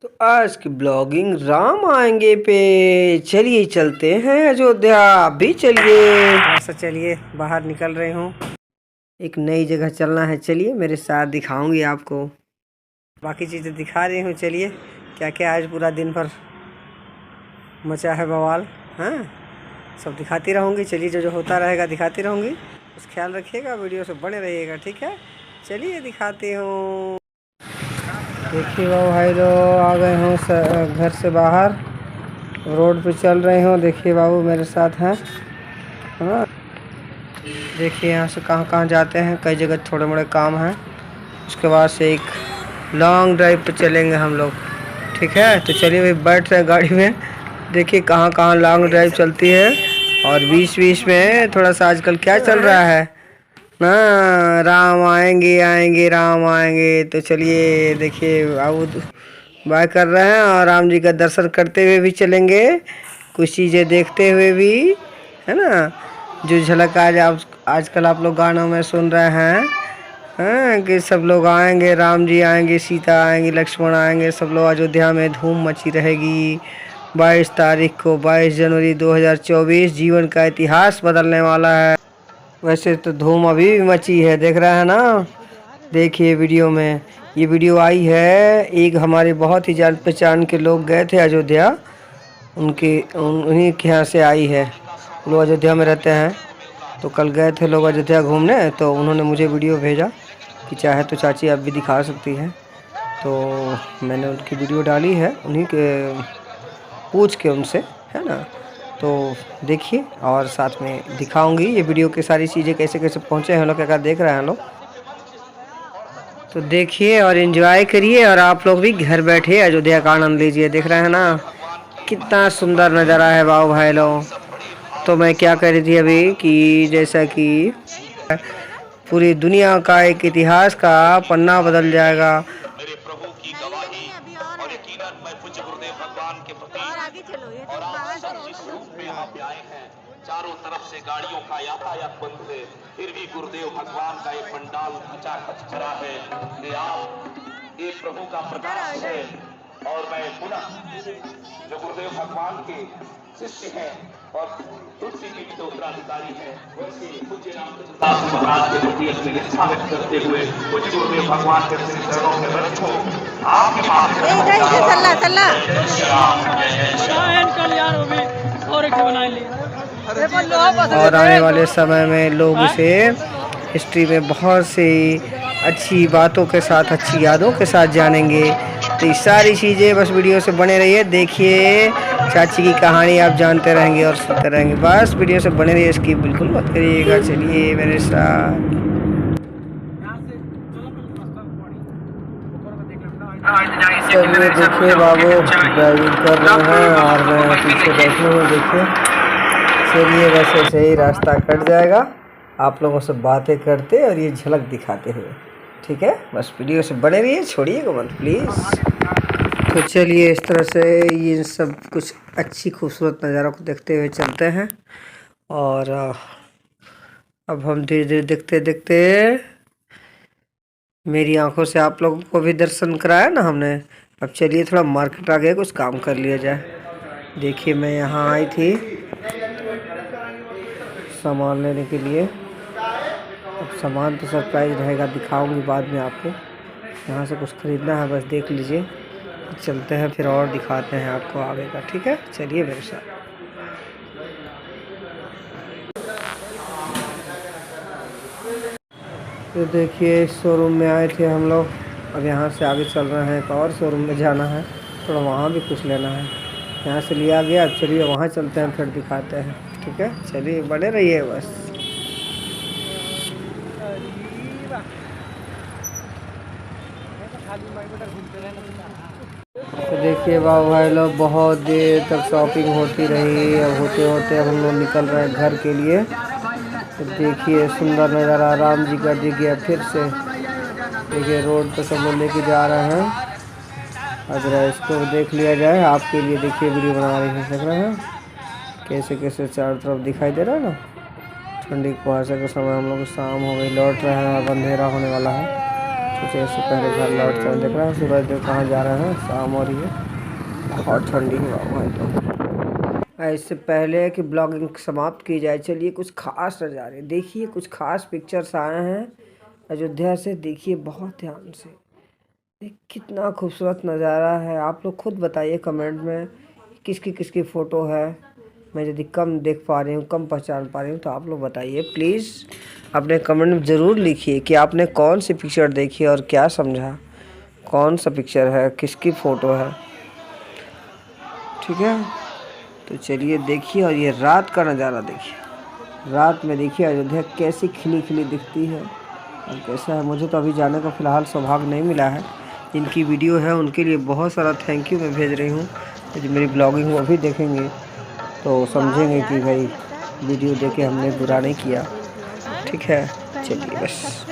तो आज की ब्लॉगिंग राम आएंगे पे चलिए चलते हैं अयोध्या। आप भी चलिए। ऐसा चलिए बाहर निकल रहे हूँ, एक नई जगह चलना है। चलिए मेरे साथ दिखाऊंगी आपको, बाकी चीज़ें दिखा रही हूँ। चलिए क्या क्या आज पूरा दिन भर मचा है बवाल, हाँ सब दिखाती रहूँगी। चलिए जो जो होता रहेगा दिखाती रहूँगी, बस ख्याल रखिएगा, वीडियो से बने रहिएगा, ठीक है। चलिए दिखाती हूँ। देखिए भाई लोग आ गए हूँ घर से बाहर, रोड पे चल रहे हो। देखिए बाबू मेरे साथ हैं, हाँ। देखिए यहाँ से कहाँ कहाँ जाते हैं, कई जगह थोड़े मोड़े काम हैं। उसके बाद से एक लॉन्ग ड्राइव पे चलेंगे हम लोग, ठीक है। तो चलिए भाई बैठ रहे गाड़ी में। देखिए कहाँ कहाँ लॉन्ग ड्राइव चलती है, और बीच बीच में थोड़ा सा आजकल क्या चल रहा है ना, राम आएंगे आएंगे राम आएंगे। तो चलिए देखिए बाबू बाय कर रहे हैं, और राम जी का दर्शन करते हुए भी चलेंगे, कुछ चीज़ें देखते हुए भी, है ना। जो झलक आज आजकल आप लोग गानों में सुन रहे हैं, हाँ, कि सब लोग आएंगे, राम जी आएंगे, सीता आएंगे, लक्ष्मण आएंगे, सब लोग। अयोध्या में धूम मची रहेगी 22 तारीख को, 22 जनवरी 2024। जीवन का इतिहास बदलने वाला है। वैसे तो धूम अभी भी मची है, देख रहे हैं ना। देखिए वीडियो में, ये वीडियो आई है, एक हमारे बहुत ही जान पहचान के लोग गए थे अयोध्या, उन्हीं के यहाँ से आई है। लोग अयोध्या में रहते हैं, तो कल गए थे लोग अयोध्या घूमने, तो उन्होंने मुझे वीडियो भेजा कि चाहे तो चाची आप भी दिखा सकती हैं। तो मैंने उनकी वीडियो डाली है, उन्हीं के पूछ के उनसे, है ना। तो देखिए और साथ में दिखाऊंगी ये वीडियो की सारी चीज़ें कैसे कैसे पहुँचे हैं लोग, क्या क्या देख रहे हैं लोग। तो देखिए और एंजॉय करिए, और आप लोग भी घर बैठे अयोध्या का आनंद लीजिए। देख रहे हैं ना कितना सुंदर नज़ारा है बाबू भाई लोग। तो मैं क्या कह रही थी अभी कि जैसा कि पूरी दुनिया का एक इतिहास का पन्ना बदल जाएगा। मेरे प्रभु की गवाही और यकीनन मैं पूज्य गुरुदेव भगवान के प्रति और आप जिस रूप में यहाँ पे आए हैं, चारों तरफ से गाड़ियों का यातायात बंद है, फिर भी गुरुदेव भगवान का ये पंडाल खचाखच भरा है कि आप ये प्रभु का प्रकाश है। और मैं पुनः जो गुरुदेव भगवान के शिष्य हैं और तुलसी की जो उत्तराधिकारी है, वैसे पूज्य रामदास महाराज के प्रति अपनी निष्ठा व्यक्त करते हुए पूज्य गुरुदेव भगवान के श्री चरणों में रखो आपके और आने वाले समय में लोग इसे हिस्ट्री में बहुत सी अच्छी बातों के साथ, अच्छी यादों के साथ जानेंगे। तो ये सारी चीज़ें बस वीडियो से बने रहिए, देखिए चाची की कहानी आप जानते रहेंगे और सुनते रहेंगे। बस वीडियो से बने रहिए, इसकी बिल्कुल मत करिएगा। चलिए मेरे साथ। चलिए देखिए बाबू ड्राइविंग कर रहे हैं और मैं पीछे बैठे हुए। देखिए चलिए बस ऐसे ही रास्ता कट जाएगा आप लोगों से बातें करते और ये झलक दिखाते हुए, ठीक है। बस वीडियो से बने रहिए, छोड़िएगा मत प्लीज़। तो चलिए इस तरह से ये सब कुछ अच्छी खूबसूरत नज़ारों को देखते हुए चलते हैं। और अब हम धीरे धीरे देखते देखते, मेरी आंखों से आप लोगों को भी दर्शन कराया ना हमने। अब चलिए थोड़ा मार्केट आ गया, कुछ काम कर लिया जाए। देखिए मैं यहाँ आई थी सामान लेने के लिए। अब सामान तो सरप्राइज रहेगा, दिखाऊंगी बाद में आपको। यहाँ से कुछ ख़रीदना है, बस देख लीजिए। चलते हैं फिर और दिखाते हैं आपको आगे का, ठीक है। चलिए मेरे साथ। तो देखिए इस शोरूम में आए थे हम लोग, अब यहाँ से आगे चल रहे हैं, एक और शोरूम में जाना है, थोड़ा वहाँ भी कुछ लेना है। यहाँ से लिया गया, अब चलिए वहाँ चलते हैं, फिर दिखाते हैं, ठीक है। चलिए बने रहिए बस। तो देखिए बाबू भाई लोग बहुत देर तक शॉपिंग होती रही, अब होते होते अब हम लोग निकल रहे हैं घर के लिए। तो देखिए सुंदर नज़ारा राम जी का दिख गया फिर से। देखिए रोड पर सब लोग लेके जा रहे हैं, अगर इसको देख लिया जाए आपके लिए। देखिए वीडियो बना रही है, देख रहे हैं कैसे कैसे चारों तरफ दिखाई दे रहा है ना। ठंडी कुहासा के समय हम लोग शाम हो गई, लौट रहे हैं, अब अंधेरा होने वाला है। सोचे इससे पहले घर लौटते हैं। देख रहा है सूरज देव कहाँ जा रहे हैं, शाम हो रही है, बहुत ठंडी हवा हुआ है। तो इससे पहले कि ब्लॉगिंग समाप्त की जाए, चलिए कुछ खास नज़ारे देखिए, कुछ खास पिक्चर्स आए हैं अयोध्या से। देखिए बहुत ध्यान से, कितना खूबसूरत नज़ारा है। आप लोग खुद बताइए कमेंट में किसकी किसकी फ़ोटो है। मैं यदि कम देख पा रही हूँ, कम पहचान पा रही हूँ, तो आप लोग बताइए प्लीज़। अपने कमेंट में ज़रूर लिखिए कि आपने कौन सी पिक्चर देखी और क्या समझा, कौन सा पिक्चर है, किसकी फ़ोटो है। ठीक है, तो चलिए देखिए। और ये रात का नज़ारा देखिए, रात में देखिए अयोध्या कैसी खिली खिली दिखती है और कैसा है। मुझे तो अभी जाने का फ़िलहाल सौभाग्य नहीं मिला है। जिनकी वीडियो है उनके लिए बहुत सारा थैंक यू मैं भेज रही हूँ। यदि मेरी ब्लॉगिंग वो भी देखेंगे तो समझेंगे कि भाई वीडियो देखे हमने बुरा नहीं किया। ठीक है, चलिए बस।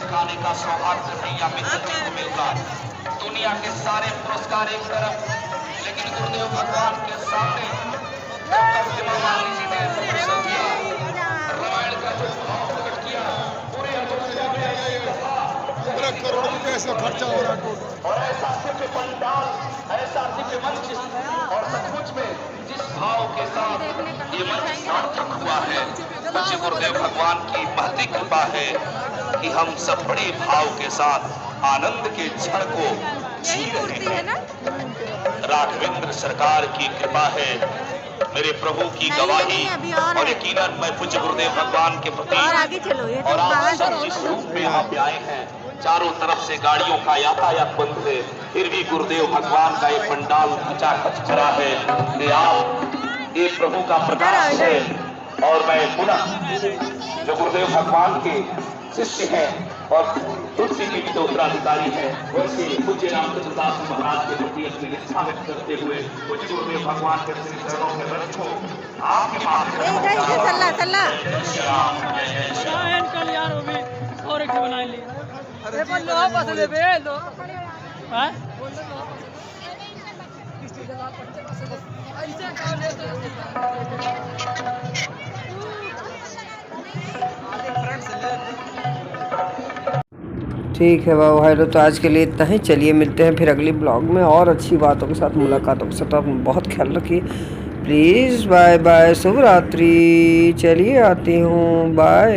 गाने का सौभाग्य भैया मित्रों को मिलता है। दुनिया के सारे पुरस्कार एक तरफ, लेकिन गुरुदेव भगवान के सामने रामायण का जो भाव प्रकट किया, पूरे अयोध्या में करोड़ों रुपए ऐसा खर्चा हो रहा है और ऐसा दिव्य पंडाल, ऐसा दिव्य मंच, और सचमुच में जिस भाव के साथ ये मंच सार्थक हुआ है, पूज्य गुरुदेव भगवान की महती कृपा है कि हम सब बड़े भाव के साथ आनंद के क्षण को जी रहे हैं। राघवेंद्र सरकार की कृपा है, मेरे प्रभु की गवाही, और यकीनन मैं पूज्य गुरुदेव भगवान के प्रति और आप सब जिस रूप में यहाँ पे आए हैं, चारों तरफ से गाड़ियों का यातायात बंद है, फिर भी गुरुदेव भगवान का ये पंडाल खचाखच भरा है। ये आप, ये प्रभु का प्रकाश है। और मैं पुनः जो गुरुदेव भगवान के शिष्य हैं और तुलसी के भी तो उत्तराधिकारी हैं, वैसे पूज्य रामचंद्र दास महाराज के प्रति अपनी निष्ठा व्यक्त करते हुए पूज्य गुरुदेव भगवान के श्री चरणों में रखो आपके माध्यम ठीक है बाबू भाई, तो आज के लिए इतना ही। चलिए मिलते हैं फिर अगली ब्लॉग में और अच्छी बातों के साथ, मुलाकातों के साथ। आप बहुत ख्याल रखिए प्लीज़। बाय बाय, शुभ रात्रि। चलिए आती हूँ, बाय।